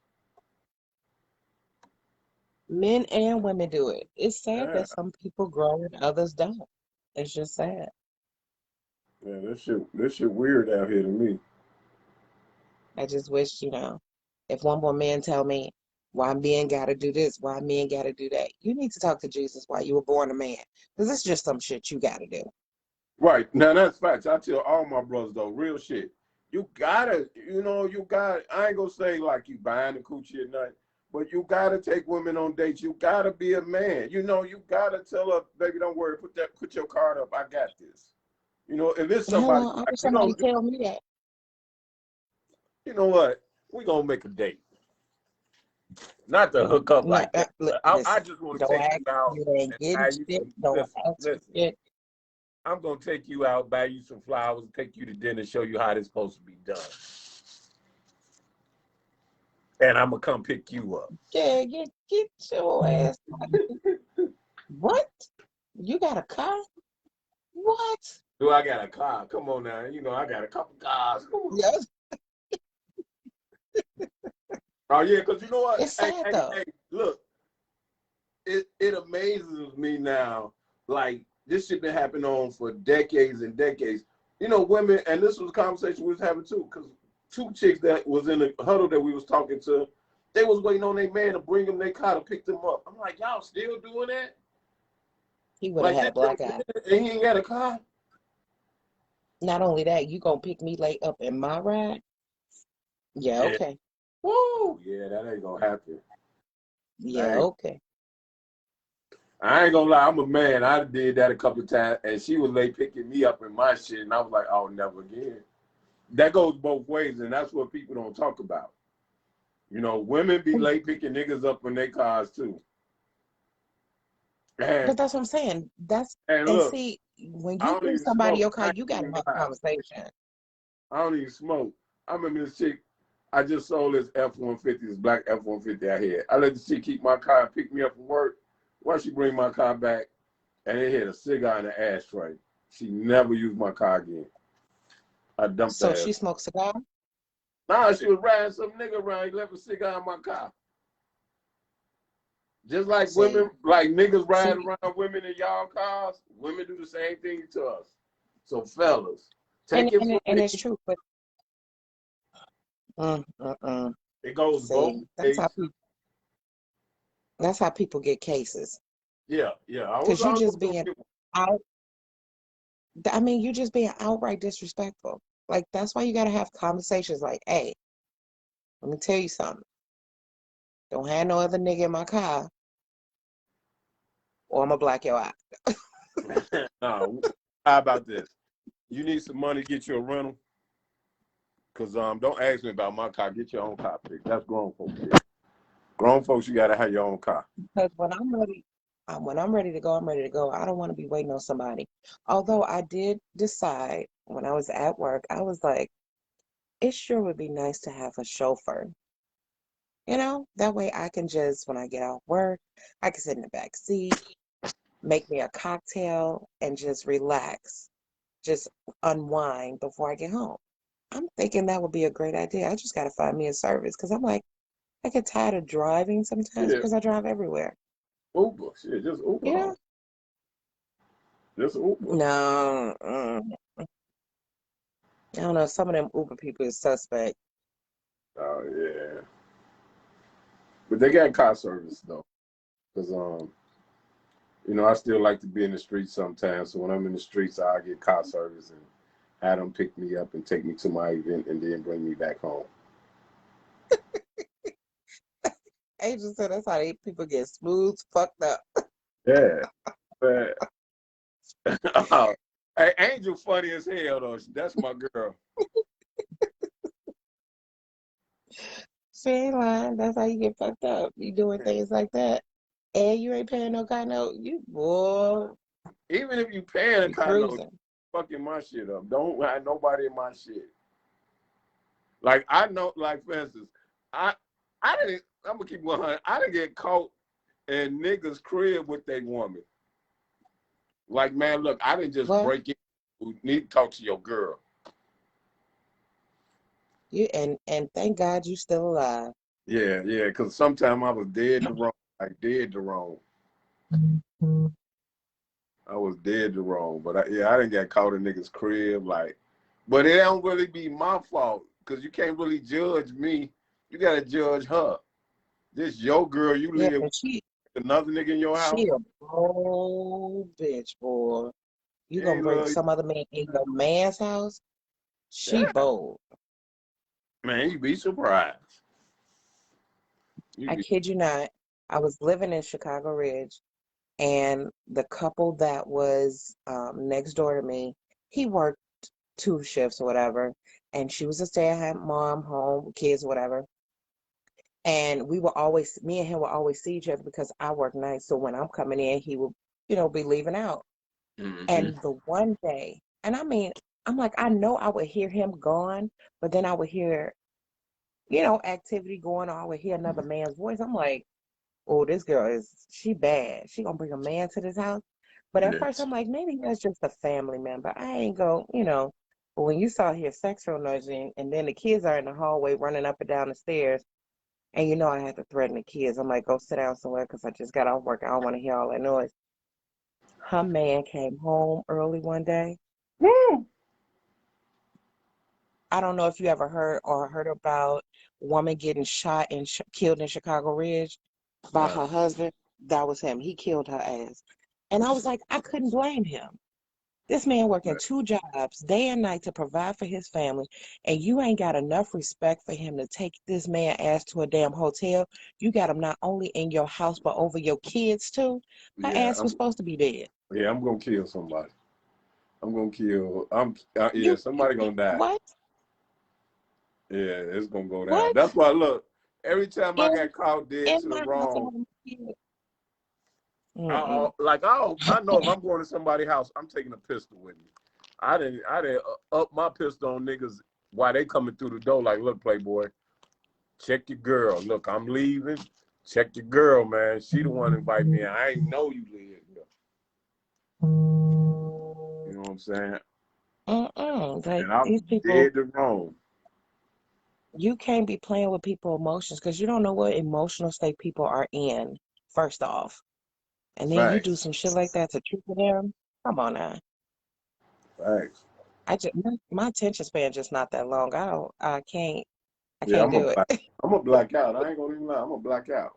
S2: Men and women do it. It's sad
S1: Yeah,
S2: that some people grow and others don't. It's just sad.
S1: yeah, this shit weird out here to me.
S2: I just wish, if one more man tell me why men gotta do this, why men gotta do that, you need to talk to Jesus why you were born a man. Because it's just some shit you gotta do.
S1: Right. Now that's facts. I tell all my brothers though, real shit. You gotta, I ain't gonna say like you buying the coochie at night, but you gotta take women on dates. You gotta be a man. You gotta tell her, baby, don't worry, put your card up. I got this. If it's somebody
S2: Hello, I
S1: like
S2: wish somebody tell me that.
S1: you know what? We gonna make a date. Not to hook up
S2: No,
S1: like that. But I
S2: listen,
S1: just want to
S2: don't
S1: take
S2: ask.
S1: you out
S2: You ain't
S1: and
S2: getting
S1: buy you
S2: shit.
S1: some.
S2: Don't
S1: Listen,
S2: ask for
S1: listen.
S2: shit.
S1: I'm gonna take you out, buy you some flowers, take you to dinner, show you how this supposed to be done, and I'm gonna come pick you up.
S2: Yeah, get your ass. What? You got a car? What?
S1: Do I got a car? Come on now, I got a couple cars. Come on.
S2: Yes,
S1: Oh yeah, because you know what?
S2: it's sad though.
S1: Hey, look, it amazes me now. Like this shit been happening on for decades and decades. Women, and this was a conversation we was having too, because two chicks that was in the huddle that we was talking to, they was waiting on their man to bring them their car to pick them up. I'm like, y'all still doing that?
S2: He would have
S1: Like
S2: had
S1: this
S2: a black eye.
S1: and he ain't got a car?
S2: Not only that, you gonna pick me late up in my ride? Yeah,
S1: Yeah.
S2: okay.
S1: Woo! Yeah, that ain't gonna happen.
S2: Yeah, okay.
S1: I ain't gonna lie, I'm a man. I did that a couple of times, and she was late picking me up in my shit, and I was like, oh, never again. That goes both ways, and that's what people don't talk about. Women be late picking niggas up in their cars too. And
S2: But that's what I'm saying. And
S1: look,
S2: see, when
S1: I
S2: you
S1: don't
S2: bring
S1: even
S2: somebody
S1: smoke.
S2: your car,
S1: I ain't
S2: you gotta
S1: even
S2: have a
S1: lie.
S2: conversation.
S1: I don't even smoke. I remember this chick. I just sold this F-150, this black F-150 I had. I let the chick keep my car and pick me up from work. Why she bring my car back and it had a cigar in the ashtray. She never used my car again. I dumped
S2: So
S1: her
S2: she
S1: ass.
S2: smokes cigar.
S1: Nah, she was riding some nigga around. He left a cigar in my car. Just like
S2: See,
S1: women, like niggas ride
S2: see,
S1: around women in y'all cars, women do the same thing to us. So fellas,
S2: and
S1: take it
S2: and
S1: from
S2: it- and it's
S1: me.
S2: true. But mm, mm, mm.
S1: It goes both
S2: See,
S1: ways.
S2: that's how people get cases.
S1: Yeah, yeah. I was
S2: Because you
S1: always
S2: just
S1: gonna
S2: being
S1: get one.
S2: out. I mean, you just being outright disrespectful. Like that's why you gotta have conversations. Like, hey, let me tell you something. Don't have no other nigga in my car, or I'm gonna black your eye.
S1: Nah, how about this? You need some money to get you a rental? Cause don't ask me about my car. Get your own car pick. That's grown folks shit. Grown folks, you gotta have your own car.
S2: Because when I'm ready to go, I'm ready to go. I don't want to be waiting on somebody. Although I did decide when I was at work, I was like, it sure would be nice to have a chauffeur. That way I can just, when I get off work, I can sit in the back seat, make me a cocktail, and just relax, just unwind before I get home. I'm thinking that would be a great idea. I just got to find me a service because I'm like, I get tired of driving sometimes
S1: Yeah,
S2: because I drive everywhere.
S1: Uber. Shit, just Uber
S2: You know?
S1: home. Just Uber.
S2: No, I don't know. Some of them Uber people is suspect.
S1: Oh yeah. But they got car service though. Cause I still like to be in the streets sometimes. So when I'm in the streets, I get car service and have them pick me up and take me to my event and then bring me back home.
S2: Angel said that's how people get smooth, fucked up.
S1: Yeah. But, hey, Angel funny as hell though. That's my girl.
S2: She ain't lying. That's how you get fucked up. You doing things like that. And you ain't paying no car note. You, boy,
S1: Even if you paying a
S2: you
S1: car note,
S2: cruising.
S1: fucking my shit up. Don't have nobody in my shit. Like I know, like for instance, I I didn't. I'm gonna keep 100. I didn't get caught in niggas' crib with their woman. Like man, look, I didn't just
S2: Well,
S1: break in. You need to talk to your girl.
S2: and thank God you still alive.
S1: Yeah, yeah. Because sometimes I was dead to wrong, like dead to wrong.
S2: Mhm.
S1: I was dead to wrong, but I didn't get caught in niggas' crib. Like, but it don't really be my fault because you can't really judge me. You gotta judge her. This your girl. You
S2: Yeah,
S1: live
S2: but
S1: with another nigga in your house.
S2: she a bold bitch, boy. You
S1: She
S2: gonna
S1: ain't
S2: bring
S1: love you.
S2: some other man in your man's house? She
S1: Yeah,
S2: bold.
S1: man, you be surprised. You
S2: I
S1: be.
S2: kid you not. I was living in Chicago Ridge, and the couple that was next door to me, he worked two shifts or whatever, and she was a stay-at-home mom, home, kids, whatever. And me and him would always see each other because I work nights. So when I'm coming in, he will, be leaving out.
S1: Mm-hmm.
S2: And the one day, and I mean, I'm like, I know I would hear him gone, but then I would hear, activity going on. I would hear another man's voice. I'm like, oh, this girl she bad. She gonna bring a man to this house. But at first
S1: Yes.
S2: I'm like, maybe that's just a family member. I ain't go. But when you saw his sexual noise and then the kids are in the hallway running up and down the stairs, and I had to threaten the kids. I'm like, go sit down somewhere because I just got off work. I don't want to hear all that noise. Her man came home early one day.
S1: Woo!
S2: I don't know if you ever heard about a woman getting shot and killed in Chicago Ridge by
S1: Nah.
S2: her husband. That was him. He killed her ass. And I was like, I couldn't blame him. This man working two jobs, day and night, to provide for his family, and you ain't got enough respect for him to take this man ass to a damn hotel. You got him not only in your house, but over your kids too. Her
S1: Yeah,
S2: ass was supposed to be dead.
S1: I'm gonna kill somebody. I'm gonna kill. Yeah,
S2: You,
S1: somebody gonna die.
S2: what?
S1: Yeah, it's gonna go down.
S2: What?
S1: That's why look. Every time I
S2: In
S1: got caught dead
S2: in
S1: to the
S2: my house
S1: wrong,
S2: over my kids. Mm-mm.
S1: I know if I'm going to somebody's house, I'm taking a pistol with me. I didn't up my pistol on niggas while they coming through the door. Like, look, Playboy, check your girl. Look, I'm leaving. Check your girl, man. She the one invite me. I ain't know you live here. You know what I'm saying?
S2: Like
S1: And I'm
S2: these people,
S1: dead to wrong.
S2: you can't be playing with people's emotions because you don't know what emotional state people are in, first off. And then you do
S1: Facts.
S2: some shit like that to triple them. Come on now.
S1: Facts.
S2: My attention span just not that long. I
S1: Yeah,
S2: can't do it.
S1: I'm a black out. I ain't gonna even lie. I'm a black out.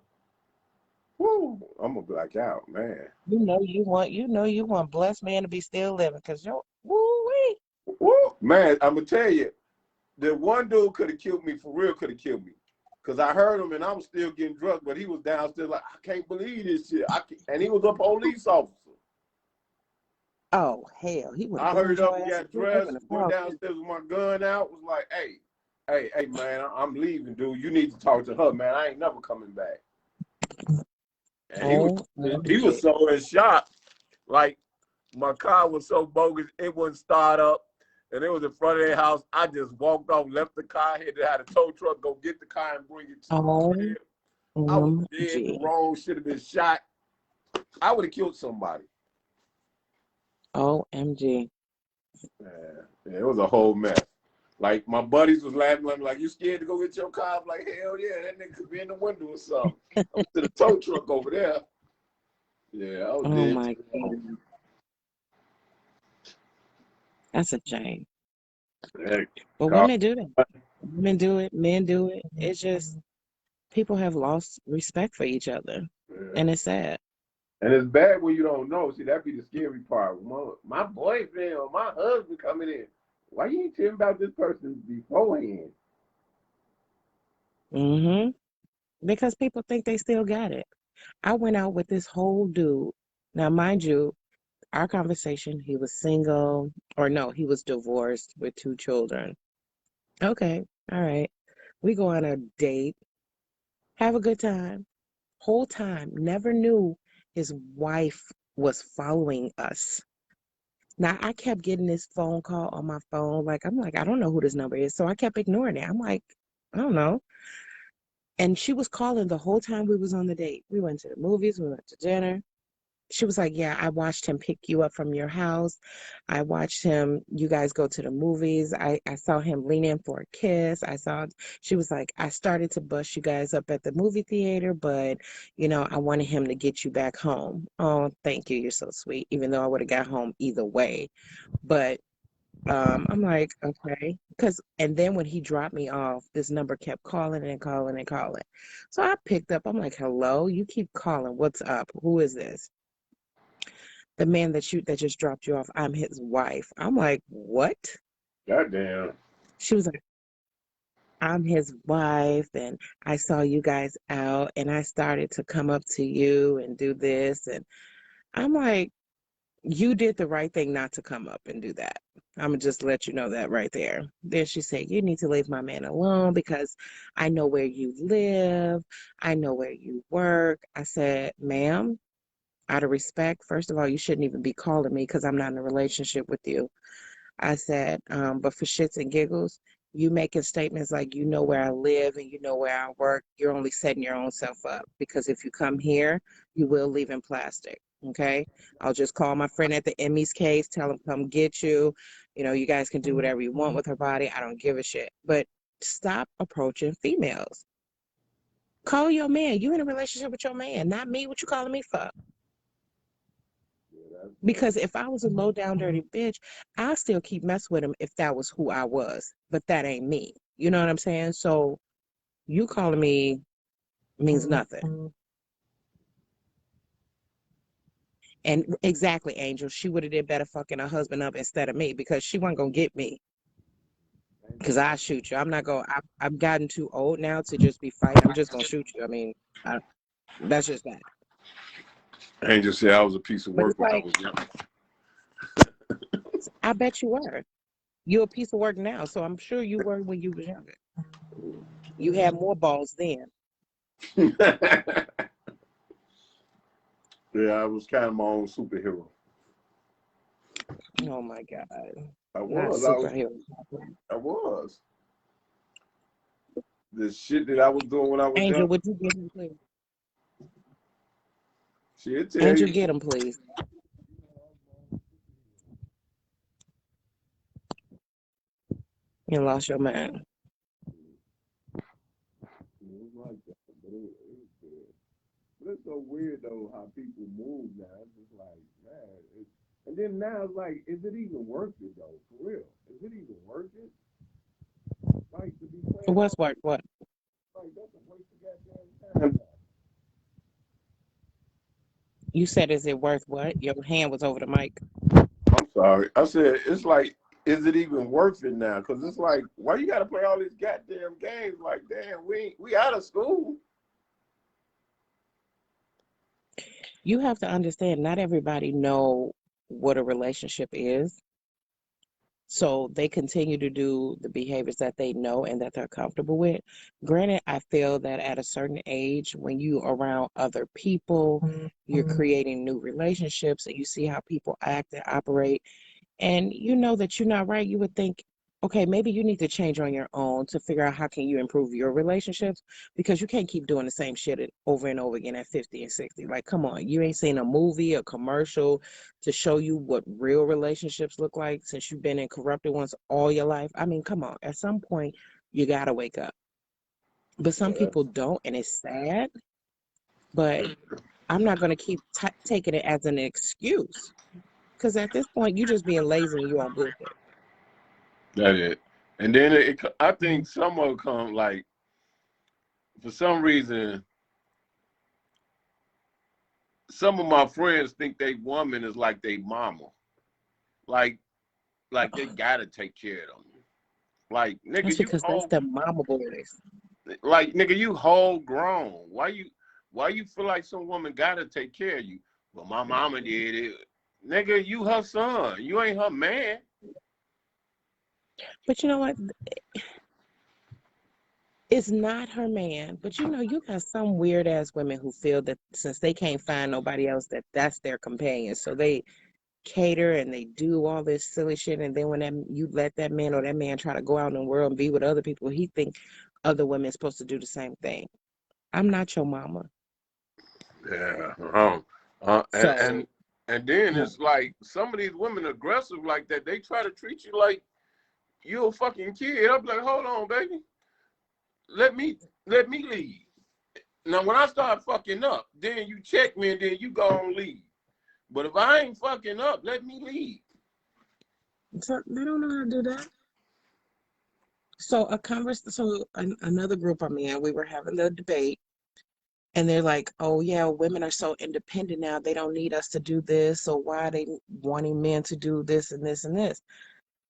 S1: Woo! I'm a black out, man.
S2: You want blessed man to be still living because woo wee.
S1: Woo! Man, I'm gonna tell you, the one dude could have killed me for real. Could have killed me. Cause I heard him and I was still getting drunk, but he was downstairs like, I can't believe this shit. And he was a police officer.
S2: Oh hell, he would have
S1: I
S2: burned
S1: hurried up
S2: your
S1: and
S2: ass to
S1: got
S2: death. They
S1: dressed,
S2: would have
S1: went
S2: found
S1: downstairs with my gun out, was like, hey, man, I'm leaving, dude. You need to talk to her, man. I ain't never coming back. And
S2: you.
S1: he was so in shock. Like, my car was so bogus, it wouldn't start up. And it was in front of their house. I just walked off, left the car here. They had a tow truck, go get the car and bring it to the crib. I was dead
S2: OMG.
S1: wrong, should have been shot. I would have killed somebody.
S2: OMG.
S1: Yeah, it was a whole mess. Like, my buddies was laughing at me, like, you scared to go get your car? I'm like, hell yeah, that nigga could be in the window or something. I'm to the tow truck over there. Yeah, I was
S2: Oh
S1: dead
S2: my
S1: wrong.
S2: God. That's a shame.
S1: Yeah,
S2: But women do that. Women do it, men do it. It's just people have lost respect for each other.
S1: yeah.
S2: And it's sad.
S1: And it's bad when you don't know. See, that'd be the scary part. My boyfriend or my husband coming in. Why you ain't telling about this person beforehand?
S2: Mm-hmm. Because people think they still got it. I went out with this whole dude. Now, mind you, our conversation, he was single, or no, he was divorced with 2 children. Okay, all right. We go on a date, have a good time. Whole time, never knew his wife was following us. Now, I kept getting this phone call on my phone. I'm like, I don't know who this number is. So I kept ignoring it. I'm like, I don't know. And she was calling the whole time we was on the date. We went to the movies, we went to dinner. She was like, yeah, I watched him pick you up from your house. I watched you guys go to the movies. I saw him lean in for a kiss. She was like, I started to bust you guys up at the movie theater, but, I wanted him to get you back home. Oh, thank you. You're so sweet. Even though I would have got home either way. But I'm like, okay. And then when he dropped me off, this number kept calling and calling and calling. So I picked up. I'm like, hello, you keep calling. What's up? Who is this? The man that just dropped you off, I'm his wife. I'm like, what?
S1: Goddamn.
S2: She was like, I'm his wife, and I saw you guys out, and I started to come up to you and do this. And I'm like, you did the right thing not to come up and do that. I'm gonna just let you know that right there. Then she said, you need to leave my man alone because I know where you live. I know where you work. I said, ma'am, out of respect, first of all, you shouldn't even be calling me because I'm not in a relationship with you. I said, but for shits and giggles, you making statements like you know where I live and you know where I work, you're only setting your own self up because if you come here, you will leave in plastic. Okay. I'll just call my friend at the Emmys case, tell him come get you. You guys can do whatever you want with her body. I don't give a shit. But stop approaching females. Call your man. You in a relationship with your man, not me. What you calling me for?
S1: Yeah,
S2: Because if I was a low down dirty bitch, I'll still keep messing with him if that was who I was. But that ain't me. You know what I'm saying? So you calling me means nothing. And exactly, Angel, she would have did better fucking her husband up instead of me because she wasn't gonna get me. Because I shoot you. I'm not going. I've gotten too old now to just be fighting. I'm just gonna shoot you. I mean, that's just that.
S1: Angel said I was a piece of
S2: But
S1: work
S2: it's
S1: when I
S2: like,
S1: was young.
S2: I bet you were. You're a piece of work now, so I'm sure you were when you was younger. You had more balls then.
S1: Yeah, I was kind of my own superhero.
S2: Oh my God.
S1: I
S2: Not
S1: was.
S2: superhero.
S1: I was. The shit that I was doing when I was
S2: Angel,
S1: young.
S2: would you get him, please?
S1: She'll tell
S2: Angel,
S1: you.
S2: get him, please. You lost your mind.
S1: It was like that, but it was good. But it's so weird though how people move now. It's just like, man. And then now it's like, is it even worth it though? For real, is it even worth it? Like to be playing
S2: What's
S1: all
S2: what? What?
S1: like that's a waste of goddamn time.
S2: You said, is it worth what? Your hand was over the mic.
S1: I'm sorry. I said it's like, is it even worth it now? Because it's like, why you got to play all these goddamn games? Like, damn, we out of school.
S2: You have to understand, not everybody know what a relationship is. So they continue to do the behaviors that they know and that they're comfortable with. Granted, I feel that at a certain age, when you around other people, you're creating new relationships and you see how people act and operate, and you know that you're not right, you would think, okay, maybe you need to change on your own to figure out how can you improve your relationships, because you can't keep doing the same shit over and over again at 50 and 60. Like, come on, you ain't seen a movie, a commercial to show you what real relationships look like since you've been in corrupted ones all your life. I mean, come on, at some point you gotta wake up. But some
S1: Yeah,
S2: people don't, and it's sad, but I'm not going to keep taking it as an excuse, because at this point you just being lazy and you on bullshit.
S1: that it. And then I
S2: Mhm.
S1: think some of it come like, for some reason, some of my friends think they woman is like they mama. Like, they gotta take care of them. Like,
S2: That's
S1: nigga,
S2: because that's the mama boys.
S1: you whole grown. Why you feel like some woman gotta take care of you? Well, my mama did it. Nigga, you her son. You ain't her man.
S2: But you know what? It's not her man. But you know, you got some weird ass women who feel that since they can't find nobody else, that that's their companion. So they cater and they do all this silly shit. And then when you let that man or that man try to go out in the world and be with other people, he think other women are supposed to do the same thing. I'm not your mama.
S1: Yeah. Uh, and
S2: So
S1: and and then
S2: mm,
S1: it's like some of these women aggressive like that. They try to treat you like you a fucking kid. I'm like, hold on, baby. Let me let me leave. Now, when I start fucking up, then you check me and then you go and leave. But if I ain't fucking up, let me leave.
S2: so they don't know how to do that. So another group I'm in, we were having the debate, and they're like, "Oh yeah, women are so independent now. They don't need us to do this. So why are they wanting men to do this and this and this?"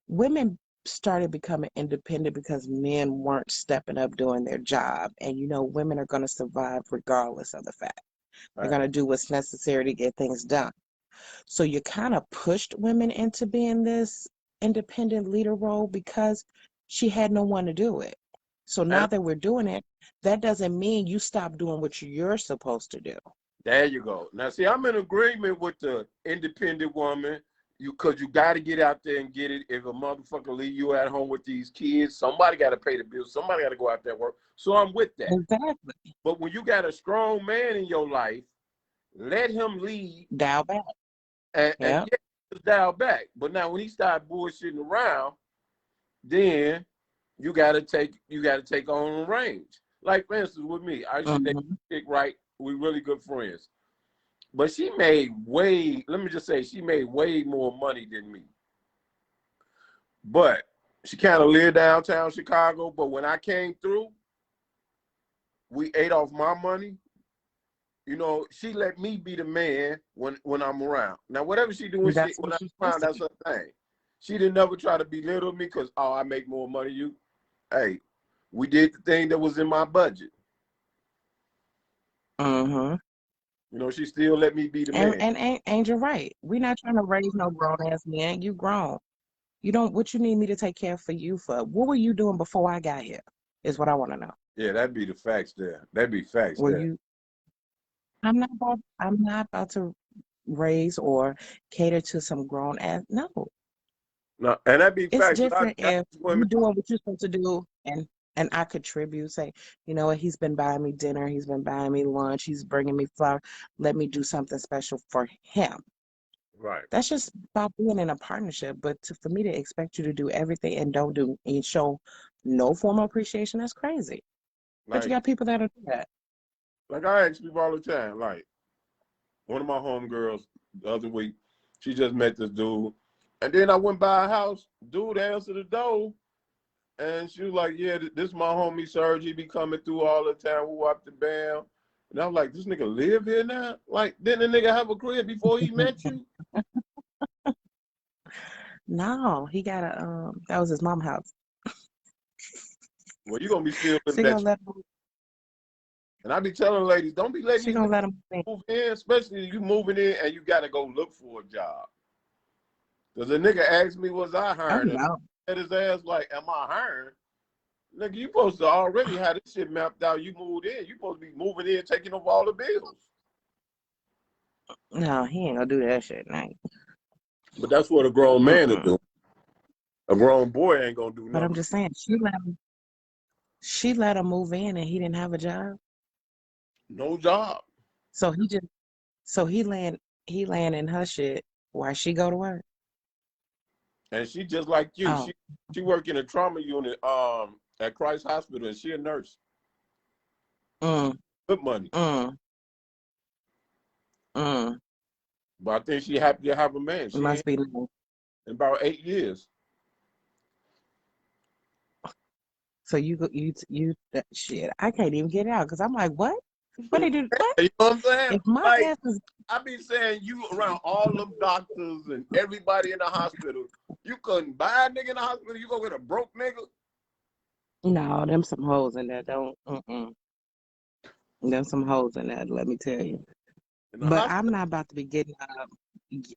S2: Women started becoming independent because men weren't stepping up doing their job, and you know, women are going to survive regardless of the fact. They're going
S1: Right.
S2: to do what's necessary to get things done. So you kind of pushed women into being this independent leader role because she had no one to do it. So now
S1: And
S2: that we're doing it, that doesn't mean you stop doing what you're supposed to do.
S1: there you go. Now, see, I'm in agreement with the independent woman. Cause you got to get out there and get it. If a motherfucker leave you at home with these kids, somebody got to pay the bills. Somebody got to go out there and work. So I'm with that.
S2: Exactly.
S1: But when you got a strong man in your life, let him lead
S2: Dial back.
S1: and
S2: Yeah.
S1: yeah, just dial back. But now when he start bullshitting around, then you gotta take on the range. Like, for instance, with me, I used to date
S2: Hmm.
S1: a chick, right? We really good friends. But she made way, let me just say, she made way more money than me. But she kind of lived downtown Chicago. But when I came through, we ate off my money. She let me be the man when I'm around. Now, whatever she do
S2: That's
S1: when
S2: what
S1: I'm
S2: you're
S1: around,
S2: supposed to
S1: that's
S2: do.
S1: her thing. She didn't never try to belittle me because, oh, I make more money than you. Hey, we did the thing that was in my budget.
S2: Hmm.
S1: She still let me be the
S2: And,
S1: man.
S2: and you're right. We're not trying to raise no grown ass man. You grown. You don't. What you need me to take care for you for? What were you doing before I got here? Is what I want to know.
S1: Yeah, that'd be the facts there. That'd be facts
S2: Were
S1: there.
S2: you? I'm not about to raise or cater to some grown ass. No,
S1: No, and that be
S2: it's
S1: facts. I
S2: different
S1: ask
S2: if
S1: women,
S2: you doing what you're supposed to do and I contribute. Say, you know what, he's been buying me dinner, he's been buying me lunch, he's bringing me flour. Let me do something special for him.
S1: right?
S2: That's just about being in a partnership. But for me to expect you to do everything and don't do and show no form of appreciation, that's crazy. But you
S1: Like,
S2: got people that'll do that.
S1: I ask people all the time. Like, one of my homegirls the other week, she just met this dude, and then I went by her house. Dude answered the door, and she was like, "Yeah, this my homie Serge. He be coming through all the time. Who up the bam?" And I was like, "This nigga live here now? Like, didn't the nigga have a crib before he met you?"
S2: No, he got a that was his mom house.
S1: Well, you gonna be still living
S2: She
S1: that.
S2: gonna let him
S1: And I be telling ladies, don't be letting
S2: she
S1: these
S2: gonna
S1: niggas
S2: let him in.
S1: move in, especially if you moving in and you gotta go look for a job. Cause the nigga asked me, was I
S2: Oh
S1: hiring? And
S2: no.
S1: I said his ass like, am I hiring? Nigga, you supposed to already have this shit mapped out. You moved in. You supposed to be moving in, taking over all the bills.
S2: No, he ain't gonna do that shit. Nah.
S1: But that's what a grown man is
S2: Mm-mm.
S1: doing. A grown boy ain't gonna do
S2: But I'm
S1: nothing.
S2: just saying, she let him move in and he didn't have a job.
S1: No job.
S2: So he laying in her shit while she go to work.
S1: And she just like you.
S2: Oh,
S1: She work in a trauma unit at Christ Hospital, and she a nurse.
S2: mm,
S1: Good money.
S2: mm, mm.
S1: But I think she happy to have a man.
S2: It
S1: She
S2: must
S1: ain't
S2: be nice.
S1: in about 8 years.
S2: So you that shit. I can't even get out because I'm like, what? What they do? What?
S1: You know what I'm saying?
S2: If my
S1: Like,
S2: ass is
S1: I be saying you around all them doctors and everybody in the hospital. You couldn't buy a nigga in the hospital. You go get a broke nigga
S2: no, them some hoes in there. Don't. Them some hoes in there. Let me tell you.
S1: in the
S2: But I'm
S1: hospital.
S2: not about to be getting up.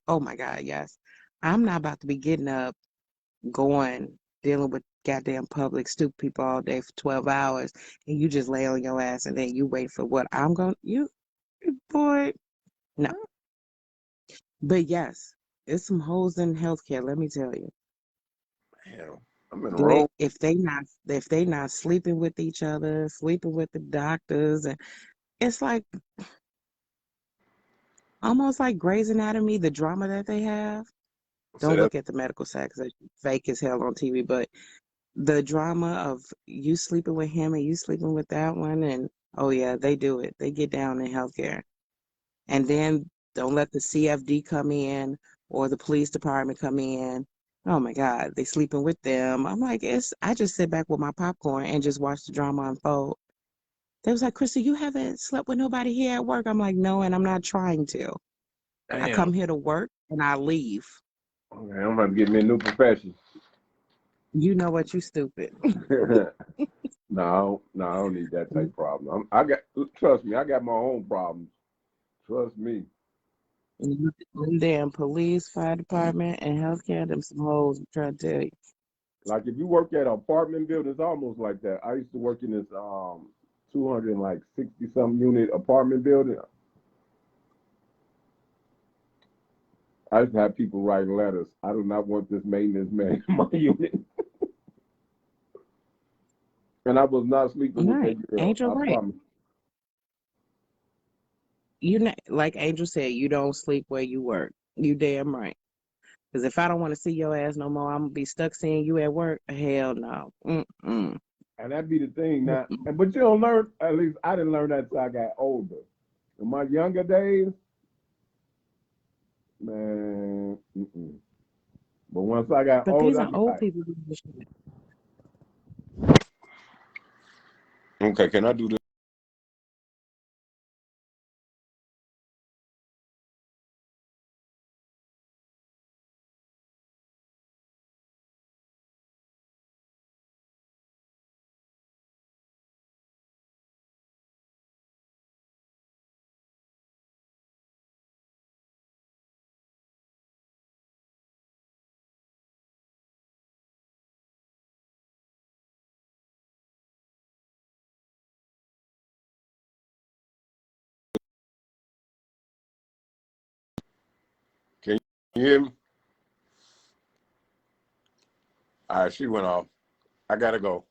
S2: Oh my God, yes. I'm not about to be getting up, going, dealing with goddamn public stupid people all day for 12 hours, and you just lay on your ass and then you wait for what I'm going boy. No. But yes, it's some hoes in healthcare, let me tell you.
S1: Damn, I'm in the
S2: Do they
S1: wrong.
S2: if they not sleeping with each other, sleeping with the doctors, and it's like almost like Grey's Anatomy, the drama that they have.
S1: Say
S2: Don't
S1: that.
S2: look at the medical side because it's fake as hell on TV, but the drama of you sleeping with him and you sleeping with that one, and oh yeah, they do it. They get down in healthcare. And then don't let the CFD come in or the police department come in. Oh my God, they sleeping with them. I'm like, I just sit back with my popcorn and just watch the drama unfold. They was like, Krista, you haven't slept with nobody here at work. I'm like, no, and I'm not trying to. I
S1: Damn.
S2: come here to work and I leave.
S1: Okay, I'm gonna get me a new profession.
S2: You know what, you stupid.
S1: No, I don't need that type of problem. I got trust me, I got my own problems. Trust me.
S2: Them damn police, fire department, and healthcare, them some hoes, I'm trying to tell you.
S1: Like if you work at an apartment building, it's almost like that. I used to work in this 260 some unit apartment building. I used to have people writing letters. I do not want this maintenance man in my unit. And I was not sleeping with
S2: Right.
S1: that girl.
S2: Angel
S1: I
S2: right.
S1: promise.
S2: Like Angel said, you don't sleep where you work. You damn right. Because if I don't want to see your ass no more, I'm gonna be stuck seeing you at work. Hell no. Mm-mm.
S1: And that'd be the thing now.
S2: Mm-mm.
S1: But you don't learn, at least I didn't learn that until I got older. In my younger days, man, mm-mm. But once I got
S2: But these
S1: older, I
S2: are
S1: be
S2: old
S1: like,
S2: people doing this shit.
S1: okay, can I do this? You hear me? All right, she went off. I gotta go.